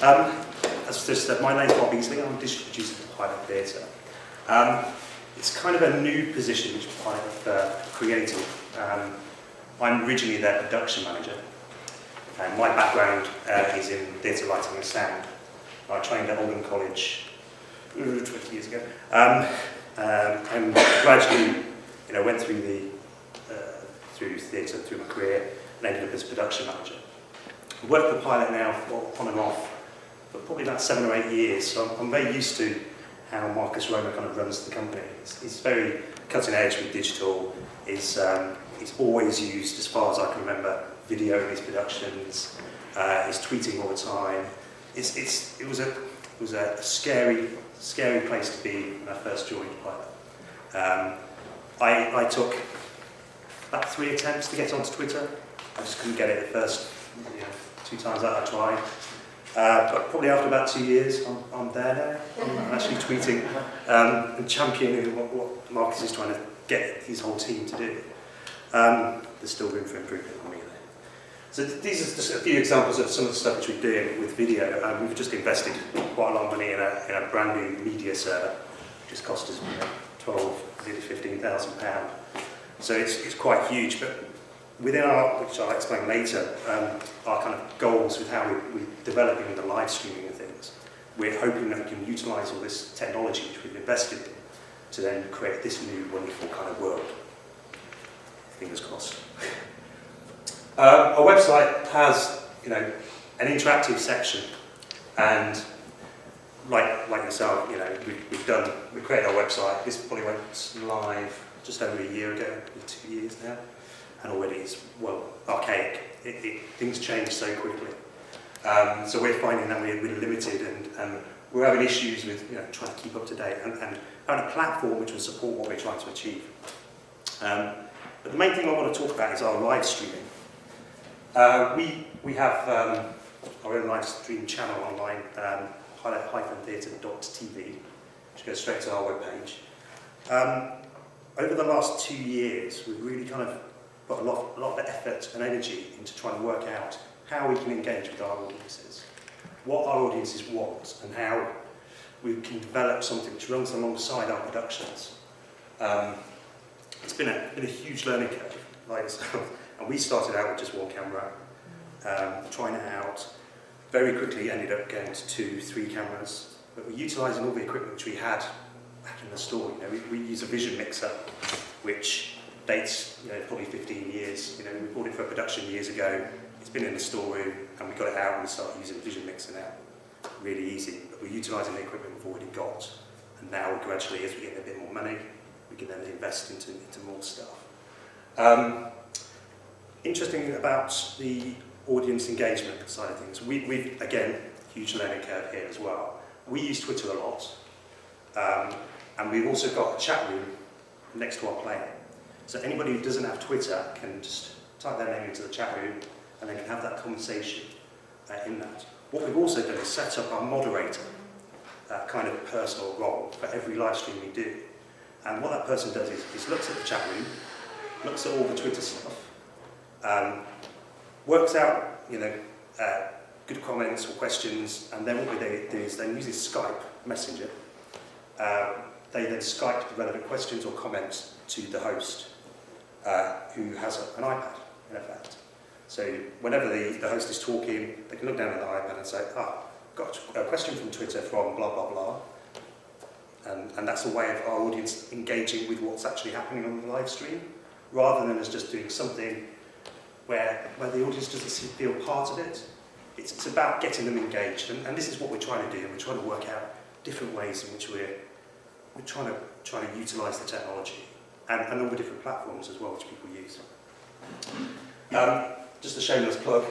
As just said, my name's Beasley. I'm a digital producer for Pilot Theatre. It's kind of a new position which Pilot have created. I'm originally their production manager, and my background is in theatre writing and sound. I trained at Oldham College 20 years ago, and gradually, went through through theatre through my career and ended up as production manager. I've worked for Pilot now on and off for probably about 7 or 8 years, so I'm very used to how Marcus Roma kind of runs the company. He's very cutting edge with digital. He's always used, as far as I can remember, video in his productions. He's tweeting all the time. It was a scary place to be when I first joined Pilot. I took about 3 attempts to get onto Twitter. I just couldn't get it at first. 2 times that I tried. But probably after about 2 years, I'm there now. I'm actually tweeting and championing what Marcus is trying to get his whole team to do. There's still room for improvement on me there. So these are just a few examples of some of the stuff which we're doing with video. We've just invested quite a lot of money in a brand new media server, which has cost us £12,000 to £15,000. So it's quite huge. But within which I'll explain later, our kind of goals with how we're developing the live streaming of things, we're hoping that we can utilise all this technology which we've invested in to then create this new wonderful kind of world. Fingers crossed. Our website has, an interactive section, and like yourself, we created our website. This probably went live just over a year ago, 2 years now. And already it's, archaic. Things change so quickly. So we're finding that we're limited and we're having issues with trying to keep up to date and having a platform which will support what we're trying to achieve. But the main thing I want to talk about is our live streaming. We have our own live stream channel online, pilot-theatre.tv, which goes straight to our webpage. Over the last 2 years, we've really kind of put a lot of effort and energy into trying to work out how we can engage with our audiences, what our audiences want, and how we can develop something which runs alongside our productions. It's been a huge learning curve, and we started out with just 1 camera, trying it out. Very quickly ended up going to 2, 3 cameras, but we're utilising all the equipment which we had back in the store. We use a vision mixer, which dates probably 15 years. We bought it for a production years ago. It's been in the storeroom, and we got it out and we started using Vision Mixer now. Really easy, but we're utilising the equipment we've already got, and now gradually, as we get a bit more money, we can then invest into more stuff. Interesting about the audience engagement side of things. We've again, huge learning curve here as well. We use Twitter a lot, and we've also got a chat room next to our player. So anybody who doesn't have Twitter can just type their name into the chat room and then can have that conversation in that. What we've also done is set up our moderator, kind of personal role for every live stream we do. And what that person does is looks at the chat room, looks at all the Twitter stuff, works out good comments or questions, and then what they do is then uses Skype Messenger. They then Skype the relevant questions or comments to the host, who has an iPad, in effect. So whenever the host is talking, they can look down at the iPad and say, got a question from Twitter from blah, blah, blah. And that's a way of our audience engaging with what's actually happening on the live stream, rather than us just doing something where the audience doesn't feel part of it. It's about getting them engaged, and this is what we're trying to do. We're trying to work out different ways in which we're trying to utilise the technology and all the different platforms as well which people use. Just a shameless plug,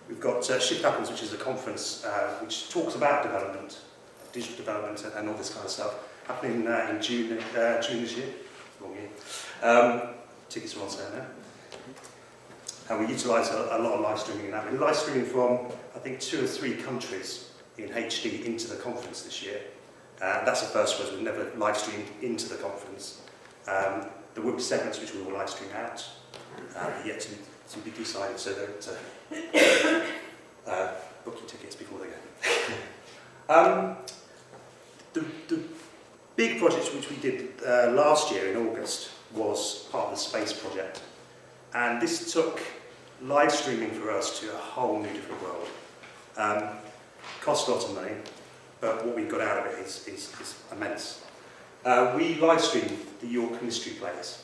we've got Shift Happens, which is a conference which talks about development, digital development and all this kind of stuff, happening in June this year. Wrong year. Tickets are on sale now. And we utilise a lot of live streaming in that. We're live streaming from, I think, 2 or 3 countries in HD into the conference this year. That's a first for us. We've never live streamed into the conference. There will be segments which we will live stream out, yet to be decided, so don't book your tickets before they go. The big project which we did last year in August was part of the space project, and this took live streaming for us to a whole new different world. Cost a lot of money, but what we got out of it is immense. We live streamed the York Mystery Plays.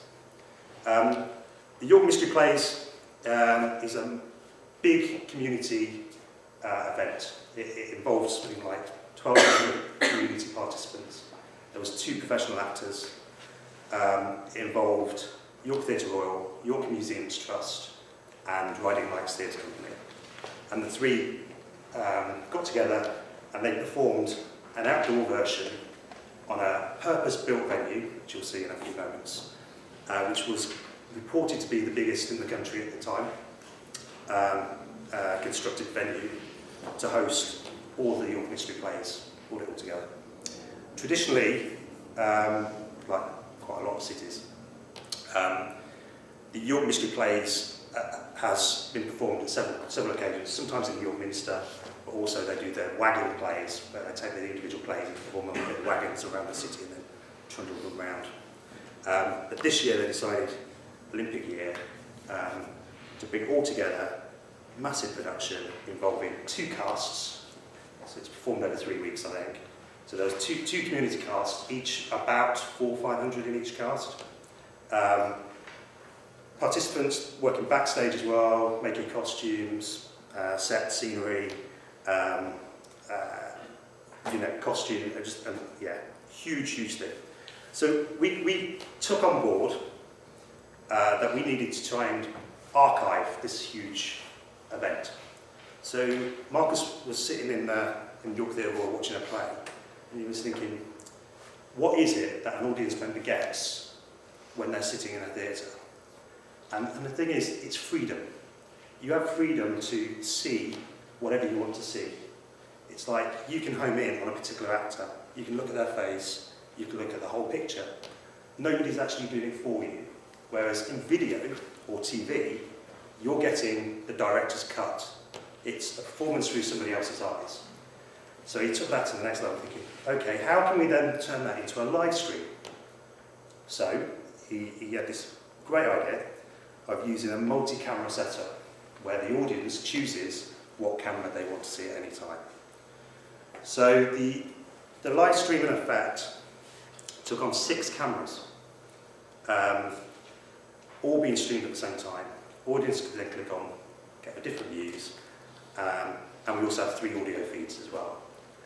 The York Mystery Plays is a big community event. It involves something like 1,200 community participants. There was 2 professional actors. It involved York Theatre Royal, York Museums Trust, and Riding Lights Theatre Company. And the 3 got together and they performed an outdoor version on a purpose-built venue, which you'll see in a few moments, which was reported to be the biggest in the country at the time, constructed venue to host all the York Mystery Plays, all it all together. Traditionally, like quite a lot of cities, the York Mystery Plays has been performed on several occasions, sometimes in York Minster, but also they do their wagon plays, where they take the individual plays and perform them with wagons around the city and then trundle them around. But this year they decided, Olympic year, to bring all together massive production involving 2 casts. So it's performed over 3 weeks, I think. So there's two community casts, each about 400 or 500 in each cast. Participants working backstage as well, making costumes, set scenery, costume, huge thing. So we took on board that we needed to try and archive this huge event. So Marcus was sitting in York Theatre Royal watching a play, and he was thinking, what is it that an audience member gets when they're sitting in a theatre? And the thing is, it's freedom. You have freedom to see whatever you want to see. It's like you can home in on a particular actor, you can look at their face, you can look at the whole picture. Nobody's actually doing it for you. Whereas in video or TV, you're getting the director's cut. It's a performance through somebody else's eyes. So he took that to the next level, thinking, okay, how can we then turn that into a live stream? So he had this great idea of using a multi-camera setup where the audience chooses what camera they want to see at any time. So the live stream, in effect, took on 6 cameras, all being streamed at the same time. Audience could then click on, get the different views, and we also have 3 audio feeds as well.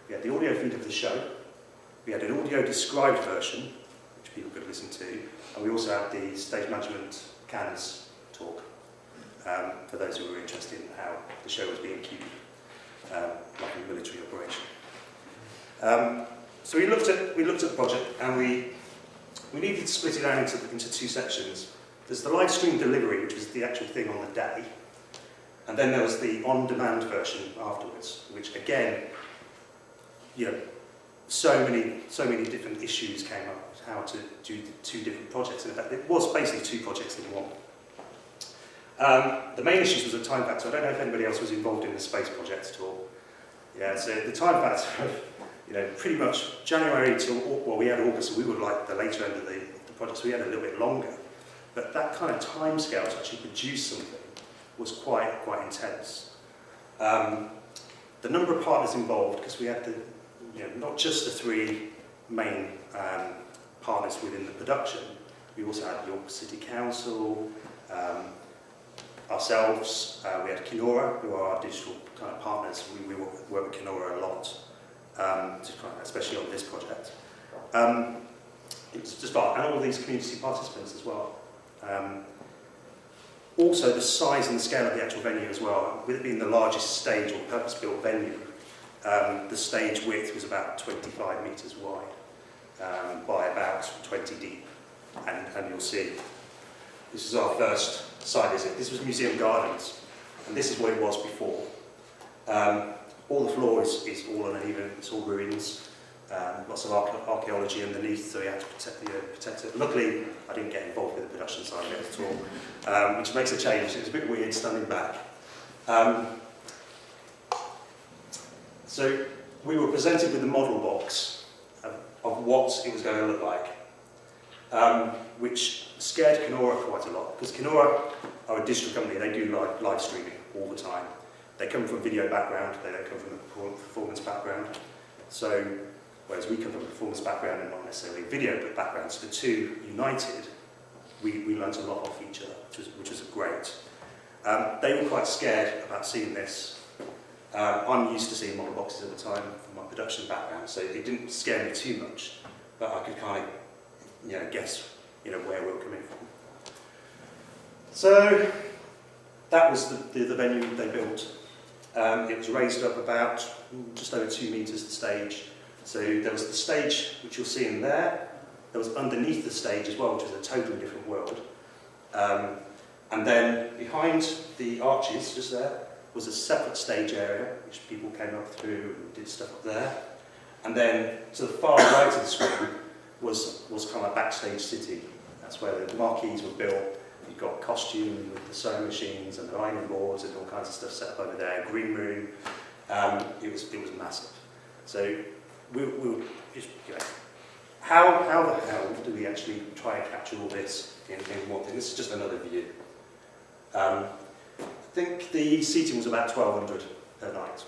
We had the audio feed of the show, we had an audio described version, which people could listen to, and we also had the stage management cans talk, for those who were interested in how the show was being queued, like a military operation. So we looked at the project, and we needed to split it down into 2 sections. There's the live stream delivery, which was the actual thing on the day, and then there was the on-demand version afterwards, which again, so many different issues came up how to do the 2 different projects. In fact, it was basically 2 projects in one. The main issues was the time factor. I don't know if anybody else was involved in the space project at all. Yeah, so the time factor, pretty much January till, well, we had August, so we were like the later end of the project, so we had a little bit longer. But that kind of time scale to actually produce something was quite intense. The number of partners involved, because we had not just the 3 main partners within the production, we also had York City Council, ourselves, we had Kinora, who are our digital kind of partners. We work with Kinora a lot, especially on this project. It's just and all of these community participants as well. Also, the size and the scale of the actual venue as well. With it being the largest stage or purpose-built venue, the stage width was about 25 metres wide by about 20 deep. And you'll see, this is our first site visit. This was Museum Gardens, and this is what it was before. All the floor is all uneven, it's all ruins. Lots of archaeology underneath, so we had to protect it. Luckily, I didn't get involved with the production side of it at all, which makes a change. It was a bit weird standing back. So we were presented with the model box of what it was going to look like, which scared Kenora quite a lot, because Kenora are a digital company. They do live streaming all the time. They come from a video background, they don't come from a performance background. So, whereas we come from a performance background and not necessarily video background, so the two united, we learned a lot off each other, which was great. They were quite scared about seeing this. I'm used to seeing model boxes at the time from my production background, so it didn't scare me too much, but I could kind of guess where we were coming from. So that was the venue they built. It was raised up about just over 2 meters, the stage. So there was the stage, which you'll see in there. There was underneath the stage as well, which was a totally different world. And then behind the arches, just there, was a separate stage area, which people came up through and did stuff up there. And then to the far right of the screen was kind of like backstage city. That's where the marquees were built. You've got costume with the sewing machines and the ironing boards and all kinds of stuff set up over there. Green room. It was massive. So we were just, how the hell do we actually try and capture all this in one thing? This is just another view. I think the seating was about 1,200 per night.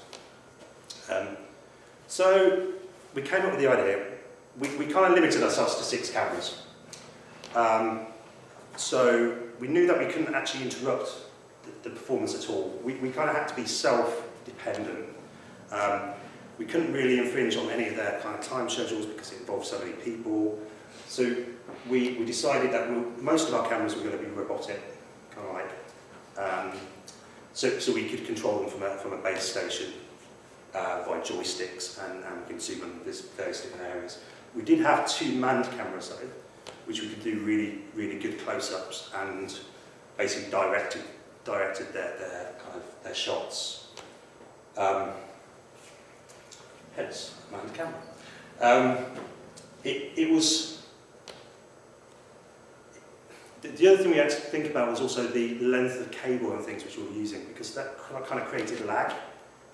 So we came up with the idea. We kind of limited ourselves to 6 cameras. So we knew that we couldn't actually interrupt the performance at all. We kind of had to be self-dependent. We couldn't really infringe on any of their kind of time schedules because it involved so many people. So we decided that most of our cameras were going to be robotic, kind of like. So we could control them from a base station via joysticks and we could zoom in various different areas. We did have 2 manned cameras though, which we could do really, really good close-ups and basically directed their kind of their shots. Hence, manned camera. It was. The other thing we had to think about was also the length of cable and things which we were using, because that kind of created lag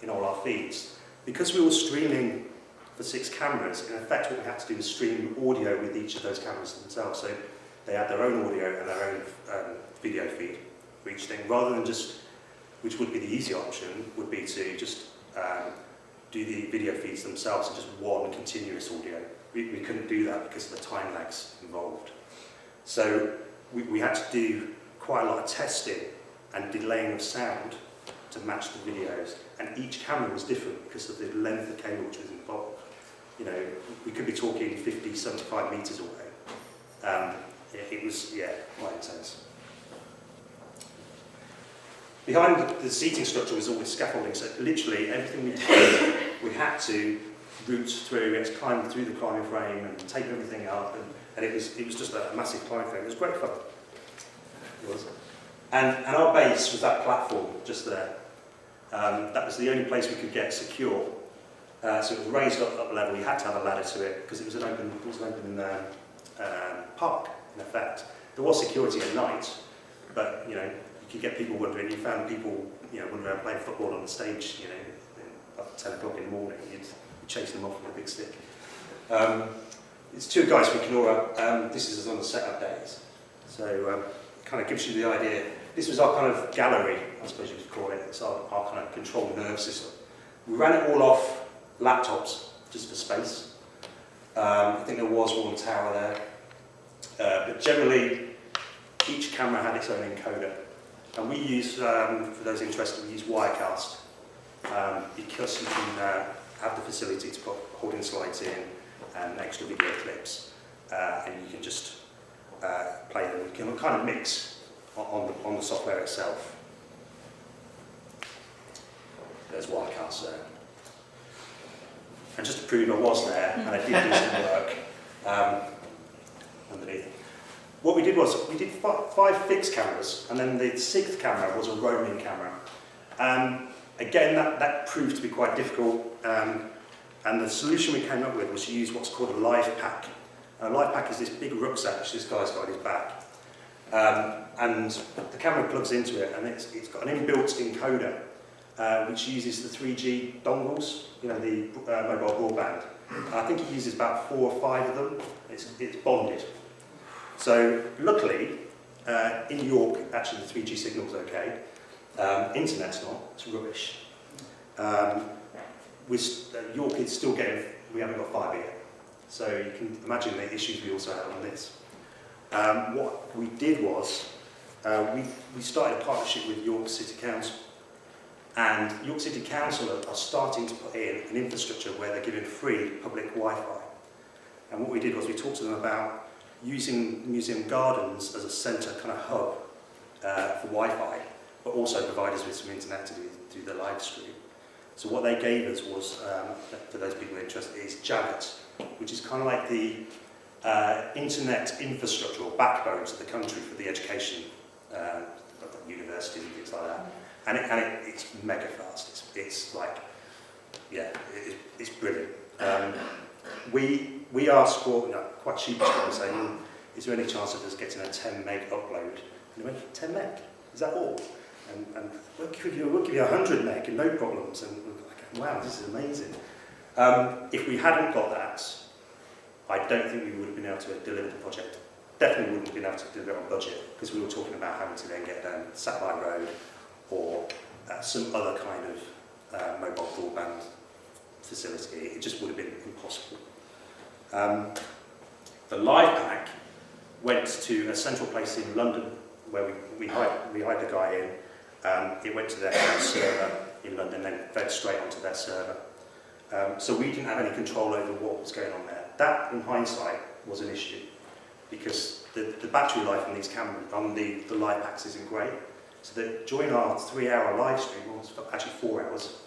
in all our feeds. Because we were streaming for 6 cameras, in effect what we had to do was stream audio with each of those cameras themselves. So they had their own audio and their own video feed for each thing, rather than just, which would be the easy option, would be to just do the video feeds themselves and just one continuous audio. We couldn't do that because of the time lags involved. So we had to do quite a lot of testing and delaying of sound to match the videos, and each camera was different because of the length of cable which was involved. We could be talking 50, 75 meters away. It was, quite intense. Behind the seating structure was all this scaffolding, so literally everything we did, we had to route through, we had to climb through the climbing frame and take everything up, and it was just a massive climbing frame. It was great fun. It was. And our base was that platform just there. That was the only place we could get secure. So it was raised up level. You had to have a ladder to it because it was an open park in effect. There was security at night, but you could get people wandering. You found people wandering around playing football on the stage. At 10 o'clock in the morning, you'd chase them off with a big stick. It's 2 guys from Kenora. This is on the setup days, so it kind of gives you the idea. This was our kind of gallery, I suppose you could call it. It's our kind of control nerve system. We ran it all off laptops, just for space. I think there was one tower there. But generally, each camera had its own encoder. And we use, for those interested, we use Wirecast. Because you can have the facility to put holding slides in and extra video clips. And you can just play them. You can kind of mix on the software itself. There's Wirecast there. And just to prove I was there, and I did do some work underneath. What we did was, we did 5 fixed cameras, and then the 6th camera was a roaming camera. Again, that proved to be quite difficult, and the solution we came up with was to use what's called a live pack. A live pack is this big rucksack which this guy's got on his back. And the camera plugs into it, and it's got an inbuilt encoder, which uses the 3G dongles, you know, the mobile broadband. I think it uses about 4 or 5 of them. It's bonded. So luckily, in York, actually the 3G signal's okay. Internet's not, it's rubbish. York is still getting, we haven't got fibre yet. So you can imagine the issues we also had on this. What we did was, we started a partnership with York City Council. And York City Council are starting to put in an infrastructure where they're giving free public Wi-Fi. And what we did was we talked to them about using museum gardens as a centre kind of hub for Wi-Fi, but also provide us with some internet to do the live stream. So what they gave us was, for those people interested, is Janet, which is kind of like the internet infrastructure or backbone to the country for the education, universities and things like that. And it's mega fast. It's like, yeah, it's brilliant. We asked for, quite cheaply, saying, is there any chance of us getting a 10 meg upload? And they went, 10 meg? Is that all? And we'll give you 100 meg and no problems. And we're like, wow, this is amazing. If we hadn't got that, I don't think we would have been able to deliver the project. Definitely wouldn't have been able to deliver it on budget, because we were talking about having to then get satellite road or some other kind of mobile broadband facility. It just would have been impossible. The live pack went to a central place in London where we hired the guy in. It went to their server in London, then fed straight onto their server. So we didn't have any control over what was going on there. That, in hindsight, was an issue, because the battery life on these cameras, on the live packs, isn't great. So that during our 3-hour live stream, well, actually 4 hours,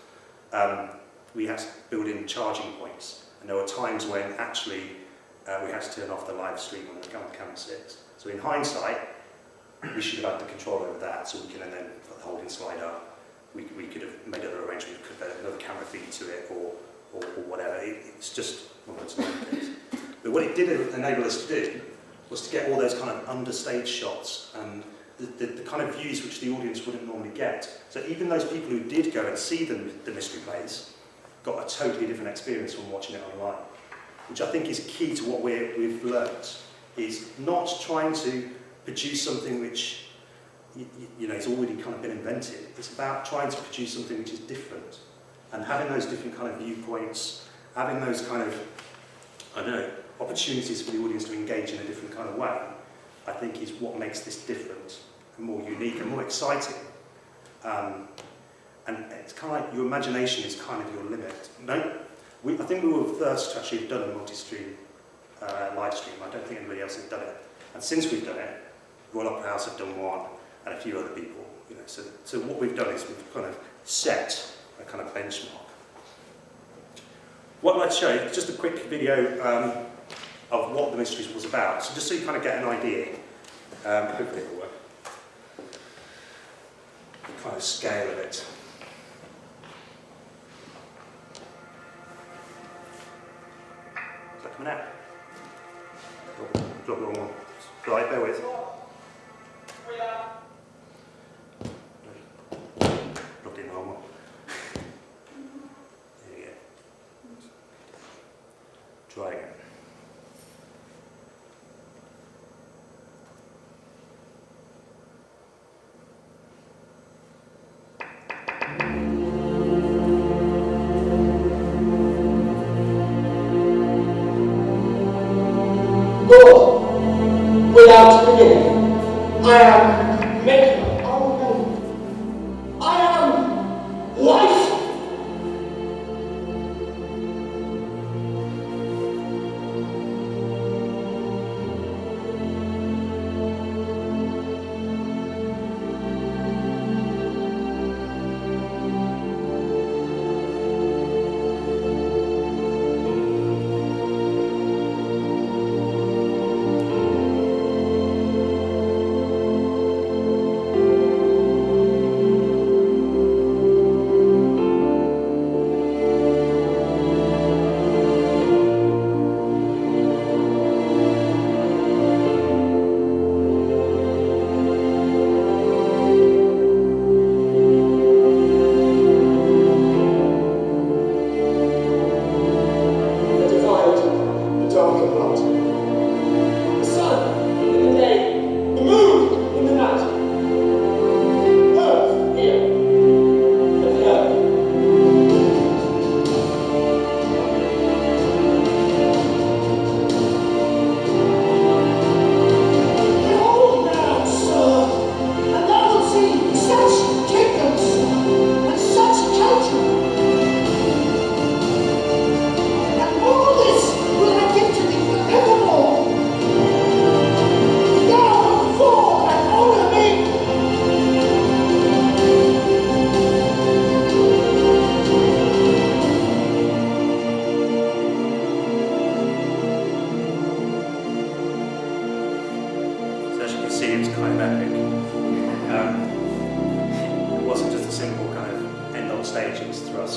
we had to build in charging points. And there were times when actually we had to turn off the live stream on the camera 6. So in hindsight, we should have had the control over that, so we can then put the holding slide up. We could have made other arrangements, we could have another camera feed to it, or whatever. It's just one of those things. But what it did enable us to do was to get all those kind of understage shots and the kind of views which the audience wouldn't normally get. So even those people who did go and see the mystery plays got a totally different experience from watching it online, which I think is key to what we've learnt, is not trying to produce something which it's already kind of been invented. It's about trying to produce something which is different, and having those different kind of viewpoints, having those kind of, opportunities for the audience to engage in a different kind of way, I think is what makes this different and more unique and more exciting. And it's kind of like your imagination is kind of your limit. I think we were the first to actually have done a multi-stream live stream. I don't think anybody else has done it. And since we've done it, Royal Opera House have done one, and a few other people. So what we've done is we've kind of set a kind of benchmark. What I'd like to show you is just a quick video of what the Mysteries was about. So just so you kind of get an idea, hopefully it'll work, the kind of scale of it. Is that coming out? Oh, drop the wrong one. Right, bear with. Dropped in the wrong one. There you go. Try again. Lord, without beginning, I am maker of men. I am life.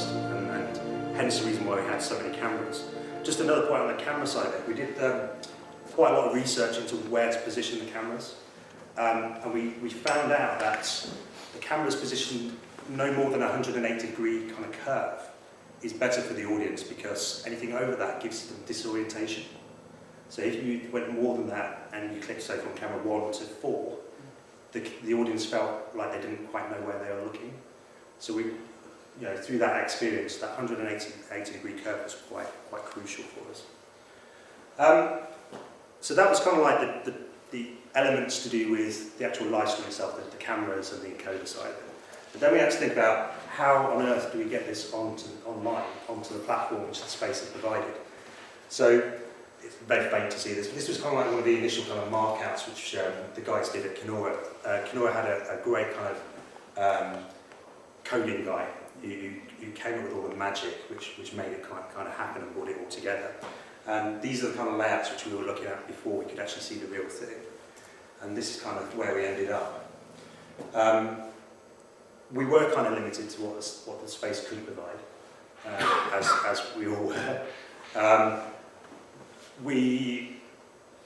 first, and hence the reason why we had so many cameras. Just another point on the camera side of it, we did quite a lot of research into where to position the cameras, and we found out that the cameras positioned no more than a 180-degree kind of curve is better for the audience, because anything over that gives them disorientation. So if you went more than that and you clicked, say, from camera 1 to 4, the audience felt like they didn't quite know where they were looking. So we, through that experience, that 180-degree curve was quite crucial for us. So that was kind of like the elements to do with the actual live stream itself, the cameras and the encoder side of it. But then we had to think about how on earth do we get this online, onto the platform which the space has provided. So it's very faint to see this, but this was kind of like one of the initial kind of markouts which the guys did at Kenora. Kenora had a great kind of coding guy who came up with all the magic which made it kind of happen and brought it all together. And these are the kind of layouts which we were looking at before we could actually see the real thing. And this is kind of where we ended up. We were kind of limited to what the space could provide, as we all were. We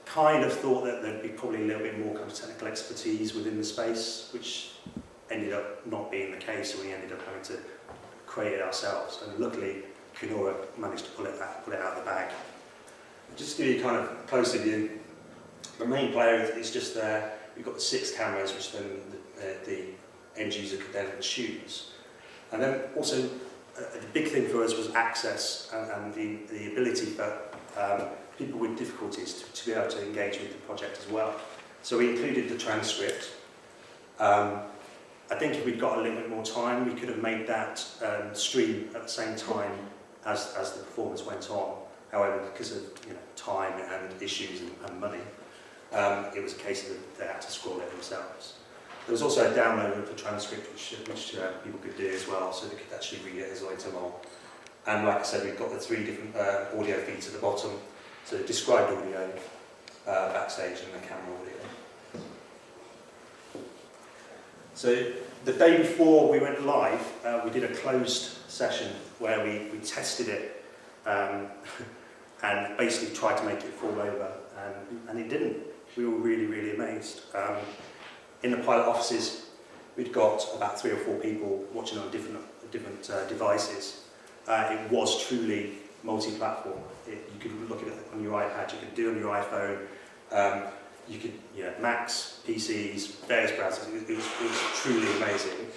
kind of thought that there'd be probably a little bit more kind of technical expertise within the space, which ended up not being the case, so we ended up having to create it ourselves. And luckily, Kenora managed to pull it out of the bag. Just to give you kind of a closer view, the main player is just there. We've got the 6 cameras, which then the end user could then choose. And then also, the big thing for us was access and the ability for people with difficulties to be able to engage with the project as well. So we included the transcript. I think if we'd got a little bit more time, we could have made that stream at the same time as the performance went on. However, because of time and issues and money, it was a case of they had to scroll it themselves. There was also a download of the transcript which people could do as well, so they could actually read it as I went along. And like I said, we've got the 3 different audio feeds at the bottom. So the described audio, backstage, and the camera audio. So the day before we went live, we did a closed session where we tested it and basically tried to make it fall over, and it didn't. We were really, really amazed. In the pilot offices, we'd got about 3 or 4 people watching on different devices. It was truly multi-platform. You could look at it on your iPad, you could do it on your iPhone, you could, Macs, PCs, various browsers. It was truly amazing.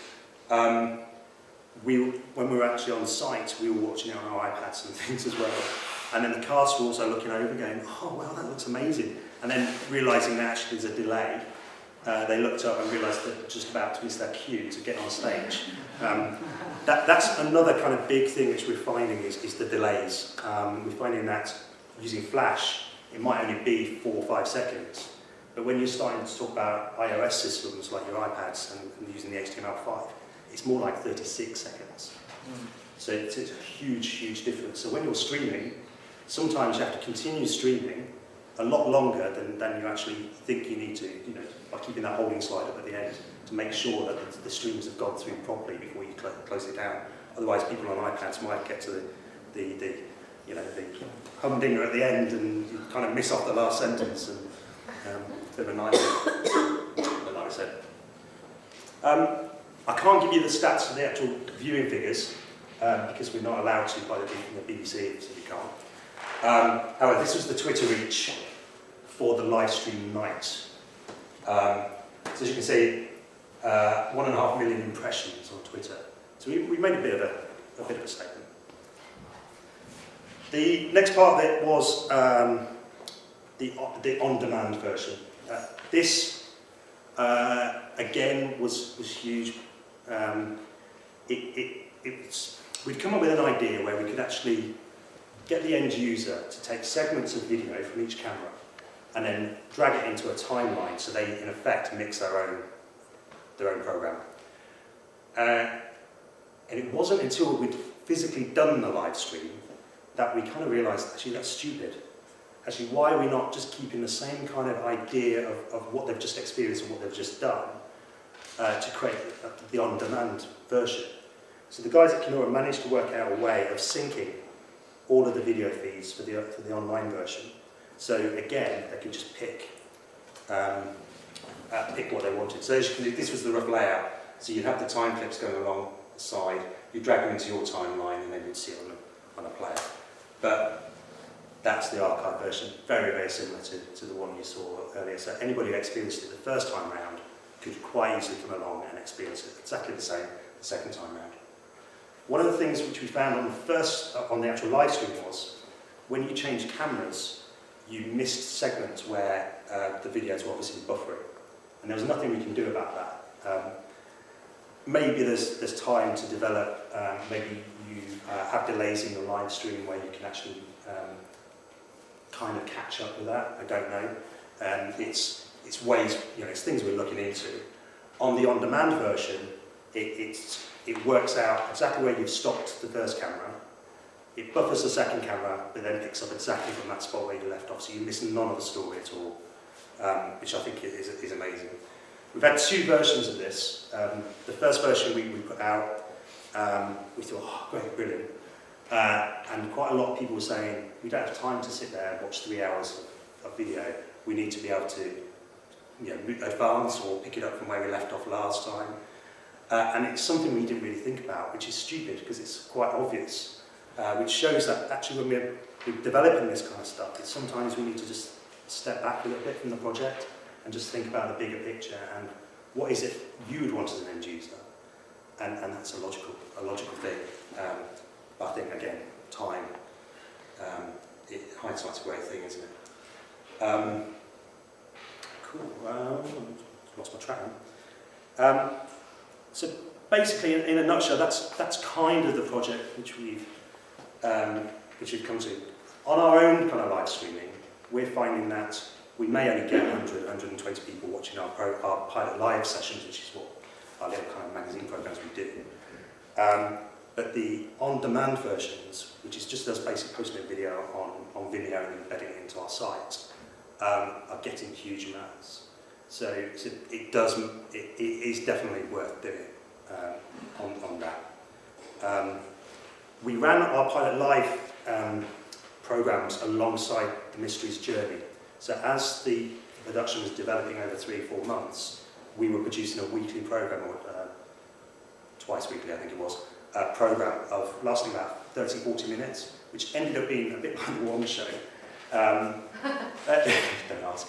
When we were actually on site, we were watching it on our iPads and things as well. And then the cast were also looking over going, oh wow, that looks amazing. And then realising that actually there's a delay, they looked up and realised they're just about to miss their cue to get on stage. That's another kind of big thing which we're finding is the delays. We're finding that using Flash, it might only be 4 or 5 seconds. But when you're starting to talk about iOS systems like your iPads and using the HTML5, it's more like 36 seconds. So it's a huge, huge difference. So when you're streaming, sometimes you have to continue streaming a lot longer than you actually think you need to, by keeping that holding slide up at the end to make sure that the streams have gone through properly before you close it down. Otherwise, people on iPads might get to the humdinger at the end and you kind of miss off the last sentence, and it's a bit of a nightmare. But like I said, I can't give you the stats for the actual viewing figures because we're not allowed to by the BBC, so we can't. However, this was the Twitter reach for the live stream night. So as you can see, 1.5 million impressions on Twitter. So we made a bit of a statement. The next part of it was the on-demand version. This again was huge. We'd come up with an idea where we could actually get the end user to take segments of video from each camera and then drag it into a timeline so they, in effect, mix their own program. And it wasn't until we'd physically done the live stream that we kind of realised, actually, that's stupid. Actually, why are we not just keeping the same kind of idea of what they've just experienced and what they've just done to create the on-demand version? So the guys at Kinora managed to work out a way of syncing all of the video feeds for the online version. So again, they could just pick what they wanted. So as you can see, this was the rough layout. So you'd have the time clips going along the side, you'd drag them into your timeline, and then you'd see it on a player. But that's the archive version, very, very similar to the one you saw earlier. So anybody who experienced it the first time round could quite easily come along and experience it exactly the same the second time round. One of the things which we found on the actual live stream was, when you changed cameras, you missed segments where the videos were obviously buffering. And there was nothing we can do about that. Maybe there's time to develop, maybe you have delays in your live stream where you can actually kind of catch up with that, I don't know. It's ways, it's things we're looking into. On the on-demand version, it works out exactly where you've stopped the first camera. It buffers the second camera, but then picks up exactly from that spot where you left off, so you miss none of the story at all, which I think is amazing. We've had two versions of this. The first version we put out, we thought, oh, great, brilliant. And quite a lot of people were saying, we don't have time to sit there and watch 3 hours of video. We need to be able to advance or pick it up from where we left off last time. And it's something we didn't really think about, which is stupid because it's quite obvious, which shows that actually when we're developing this kind of stuff, it's sometimes we need to just step back a little bit from the project and just think about the bigger picture and what is it you would want as an end user. And that's a logical thing. But I think, again, time, hindsight's a great thing, isn't it? Cool, lost my track now. So basically, in a nutshell, that's kind of the project which we've come to. On our own kind of live streaming, we're finding that we may only get 100, 120 people watching our pilot live sessions, which is what our little kind of magazine programs we do. But the on-demand versions, which is just us basically posting a video on Vimeo and embedding it into our site, are getting huge amounts. So it is definitely worth doing on that. We ran our pilot live programs alongside the Mysteries journey. So as the production was developing over 3 or 4 months, we were producing a weekly program, or twice weekly I think it was, a program of lasting about 30, 40 minutes, which ended up being a bit like the one show. Don't ask.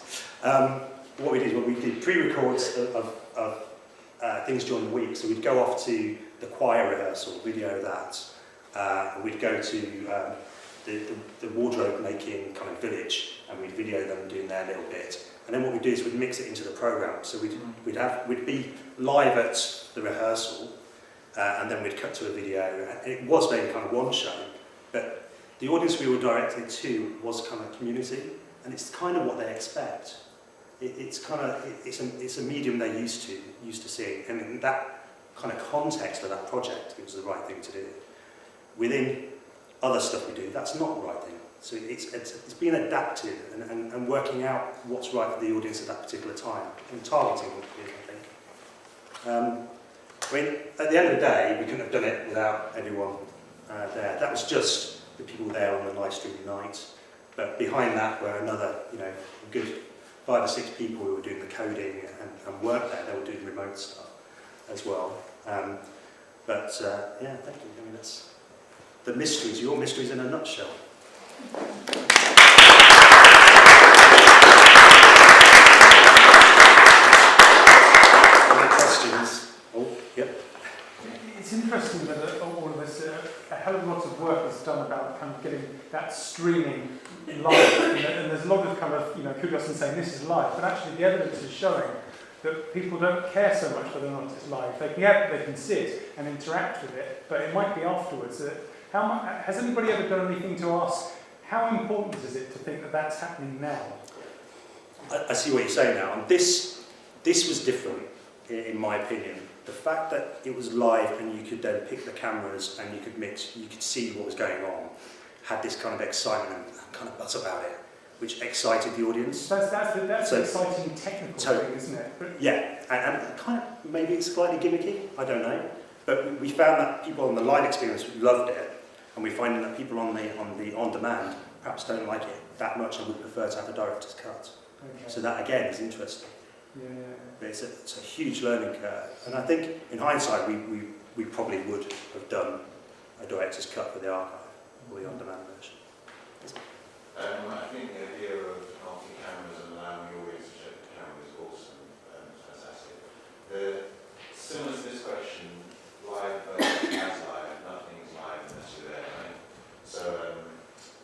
What we did pre-records of things during the week. So we'd go off to the choir rehearsal, video that. We'd go to the wardrobe making kind of village, and we'd video them doing their little bit. And then what we'd do is we'd mix it into the program. So we'd be live at the rehearsal, and then we'd cut to a video. It was maybe kind of one show, but the audience we were directed to was kind of community, and it's kind of what they expect. It's a medium they're used to seeing, and in that kind of context of that project, it was the right thing to do. Within other stuff we do, that's not the right thing. So it's being adaptive and working out what's right for the audience at that particular time, and targeting what it is, I think. I mean, at the end of the day, we couldn't have done it without everyone there. That was just the people there on the live streaming night, but behind that were another, a good 5 or 6 people who were doing the coding and work there. They were doing remote stuff as well. Yeah, thank you. I mean, that's the mysteries, your mysteries in a nutshell. Any questions? Oh, yep. It's interesting that all of this, a hell of a lot of work is done about kind of getting that streaming live, and there's a lot of kind of, kudos and saying this is live, but actually the evidence is showing that people don't care so much whether or not it's live. They can see it and interact with it, but it might be afterwards. Has anybody ever done anything to ask, how important is it to think that that's happening now? I see what you're saying now, and this was different, in my opinion. The fact that it was live and you could then pick the cameras and you could mix, you could see what was going on, had this kind of excitement and kind of buzz about it, which excited the audience. That's an exciting technical thing, isn't it? Yeah, and kind of, maybe it's slightly gimmicky, I don't know. But we found that people on the live experience loved it, and we're finding that people on the on-demand perhaps don't like it that much and would prefer to have a director's cut. Okay. So that again is interesting. Yeah. But it's a huge learning curve, and I think in hindsight we probably would have done a director's cut for the archive or the on-demand version. I think the idea of multi-cameras and allowing the audience to check the camera is awesome and fantastic. Similar to this question, live versus as live, nothing is live unless you're there, right? So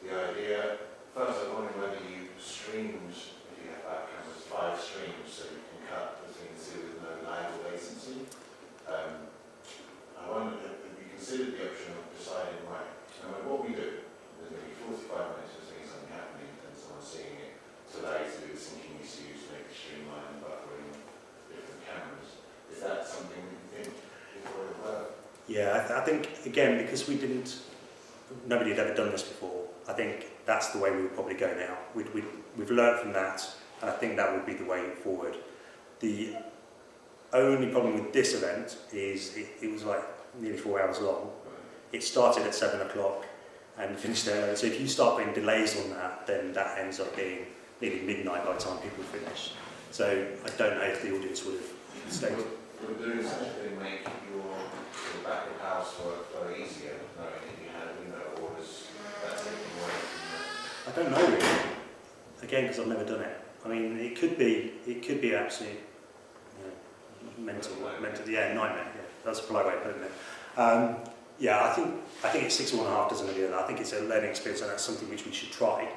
the idea, first I was wondering whether you streamed, if you have live cameras, 5 streams so you can cut between the two with no lag or latency. I wondered if you considered the option of deciding, right, no matter what we do, there's going to be 45 minutes of seeing something happening and someone seeing it, to allow you to do the syncing you use to make it streamline and buffering different cameras. Is that something that you think would work? Yeah, I think again, because nobody had ever done this before, I think that's the way we would probably go now. We've learned from that, and I think that would be the way forward. The only problem with this event is it was like nearly 4 hours long. It started at 7 o'clock and finished early. So if you start putting delays on that, then that ends up being nearly midnight by the time people finish. So I don't know if the audience would have stayed. Would doing such a thing make your back of house work very easier, knowing that you had orders that taken away from I don't know really. Again, because I've never done it. I mean, it could be absolutely mental. Yeah, nightmare. Yeah, that's a polite way of putting it. Yeah, I think it's 6.5 doesn't really. I think it's a learning experience, and that's something which we should try,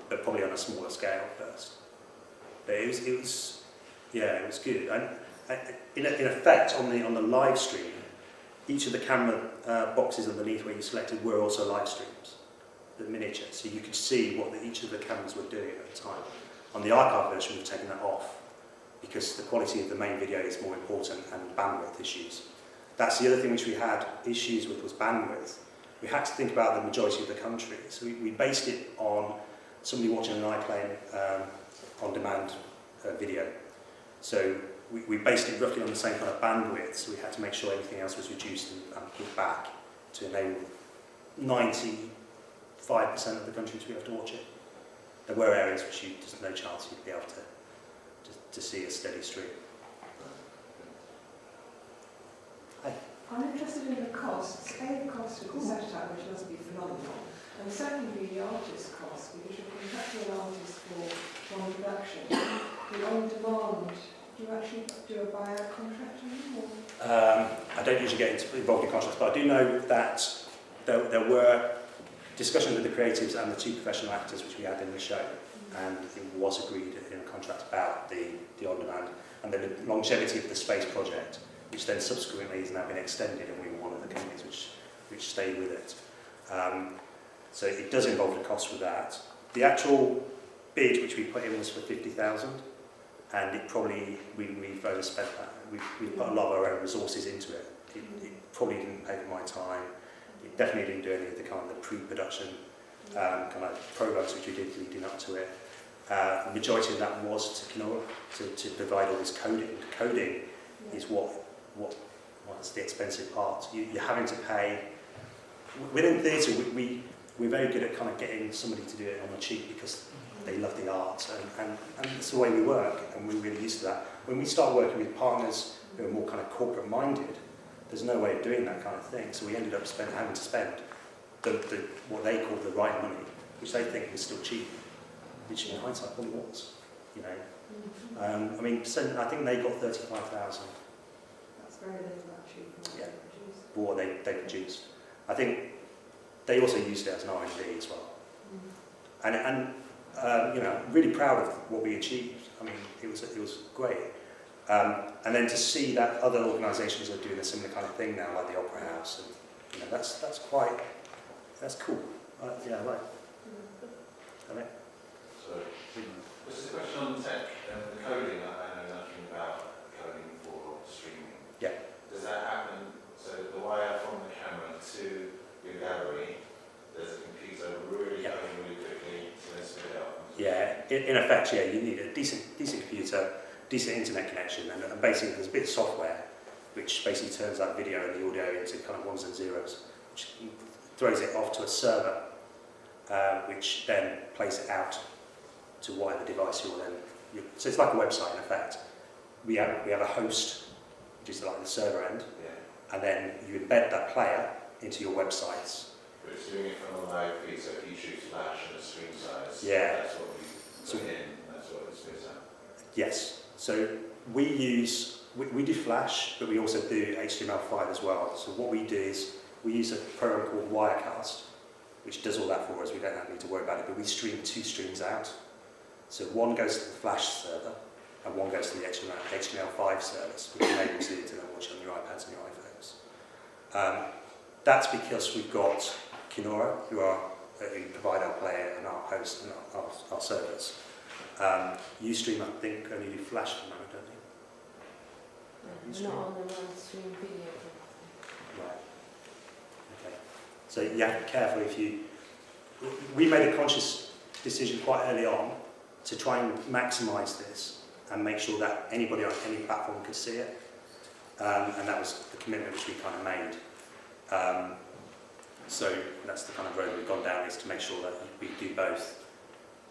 but probably on a smaller scale first. But it was good. And in effect, on the live stream, each of the camera boxes underneath where you selected were also live streams, the miniature, so you could see what each of the cameras were doing at the time. On the archive version, we've taken that off because the quality of the main video is more important and bandwidth issues. That's the other thing which we had issues with, was bandwidth. We had to think about the majority of the country, so we based it on somebody watching an iPlane on-demand video. So we based it roughly on the same kind of bandwidth, so we had to make sure everything else was reduced and put back to enable 95% of the country to be able to watch it. There were areas which there's no chance you'd be able to see a steady stream. Hi. I'm interested in the costs. A, the cost of the setup, which must be phenomenal, and secondly, the artist cost, because you're contracting an artist for one production. The on-demand, do you actually do a buyout contract on them? Or? I don't usually get involved in contracts, but I do know that there were discussions with the creatives and the 2 professional actors which we had in the show, and it was agreed in a contract about the on-demand and the longevity of the space project, which then subsequently has now been extended, and we were one of the companies which stayed with it. So it does involve the cost with that. The actual bid which we put in was for 50,000, and it probably we've overspent that. We've put a lot of our own resources into it. It probably didn't pay for my time. It definitely didn't do any of the kind of the pre-production kind of programs which we did leading up to it. The majority of that was to provide all this coding. Coding is what's the expensive part. You're having to pay. Within theatre, we're very good at kind of getting somebody to do it on the cheap because they love the art, and it's the way we work, and we're really used to that. When we start working with partners who are more kind of corporate minded, there's no way of doing that kind of thing. So we ended up having to spend what they call the right money, which they think was still cheap, which in hindsight probably was. I mean, so I think they got 35,000. That's very little actually for Yeah. what they produce. For what they produced. I think they also used it as an R&D as well. And really proud of what we achieved. I mean, it was great. And then to see that other organisations are doing a similar kind of thing now, like the Opera House, and that's cool. Yeah, right. Okay. So, this is a question on the tech and the coding. I know nothing about coding for streaming. Yeah. Does that happen? So the wire from the camera to your gallery, there's a computer really coding really quickly to then spit it out. Yeah, in effect, yeah, you need a decent computer, decent internet connection, and basically there's a bit of software which basically turns that video and the audio into kind of ones and zeros, which throws it off to a server, which then plays it out to whatever device you're then. So it's like a website in effect. We have a host, which is like the server end, Yeah. and then you embed that player into your websites. But it's doing it from a live feed, so if you choose flash and a screen size, Yeah. that's what we put in, that's what it spits out. Yes. So we do Flash, but we also do HTML5 as well. So what we do is we use a program called Wirecast, which does all that for us. We don't need to worry about it, but we stream 2 streams out. So one goes to the Flash server, and one goes to the HTML5 service, which enables you to then watch on your iPads and your iPhones. That's because we've got Kinora, who provide our player and our host and our servers. Ustream, I think, only do Flash at the moment, don't they? Not on the stream video. Right. Okay. So you have to be careful if you... We made a conscious decision quite early on to try and maximise this and make sure that anybody on any platform could see it. And that was the commitment which we kind of made. So that's the kind of road we've gone down, is to make sure that we do both.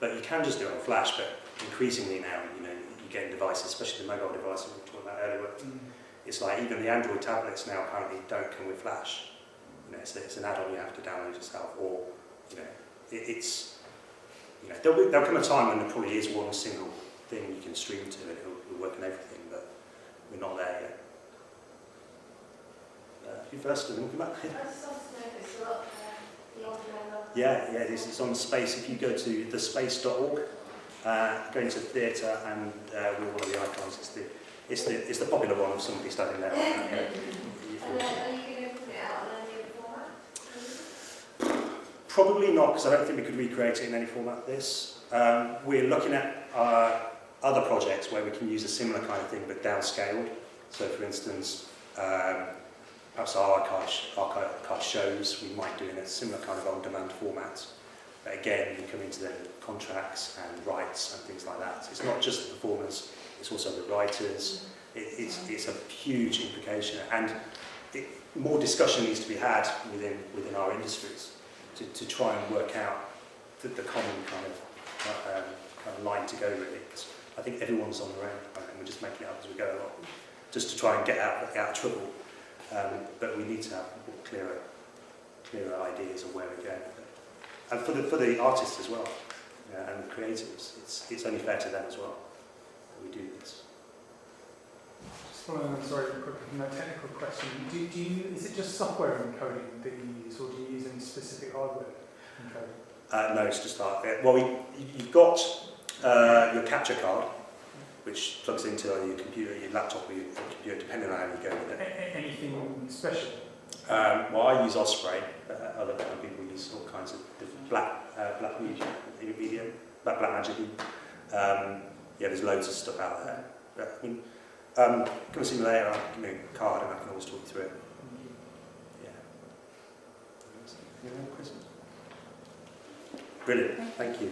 But you can just do it on Flash, but increasingly now, you get devices, especially the mobile devices we were talking about earlier. It's like even the Android tablets now currently don't come with Flash. It's an add-on you have to download yourself, or there'll come a time when there probably is one single thing you can stream to and it'll work on everything, but we're not there yet. You first, and then we'll come back. Yeah, it is. It's on Space. If you go to thespace.org, go into theatre, and we're one of the icons. It's the popular one. If somebody's standing there. And then are you going to put it out in any format? Probably not, because I don't think we could recreate it in any format. We're looking at other projects where we can use a similar kind of thing, but downscaled. So, for instance, perhaps our archive shows we might do in a similar kind of on-demand format. But again, we come into the contracts and rights and things like that. So it's not just the performers, it's also the writers. It's a huge implication, and more discussion needs to be had within our industries to try and work out the common kind of line to go, really. Because I think everyone's on their own, right? And we're just making it up as we go along, just to try and get out of trouble. But we need to have clearer ideas of where we're going with it. And for the artists as well, and the creatives, it's only fair to them as well that we do this. Just following on, sorry, quick technical question. Is it just software encoding that you use, or do you use any specific hardware encoding? No, it's just hardware. Well, you've got your capture card, which plugs into your computer, your laptop, or your computer, depending on how you go with it. Anything special? Well, I use Osprey. Other people use all kinds of different black magic. There's loads of stuff out there. But, I mean, come and see me later. I'll give me a card, and I can always talk you through it. Yeah. Any more questions? Brilliant. Thank you.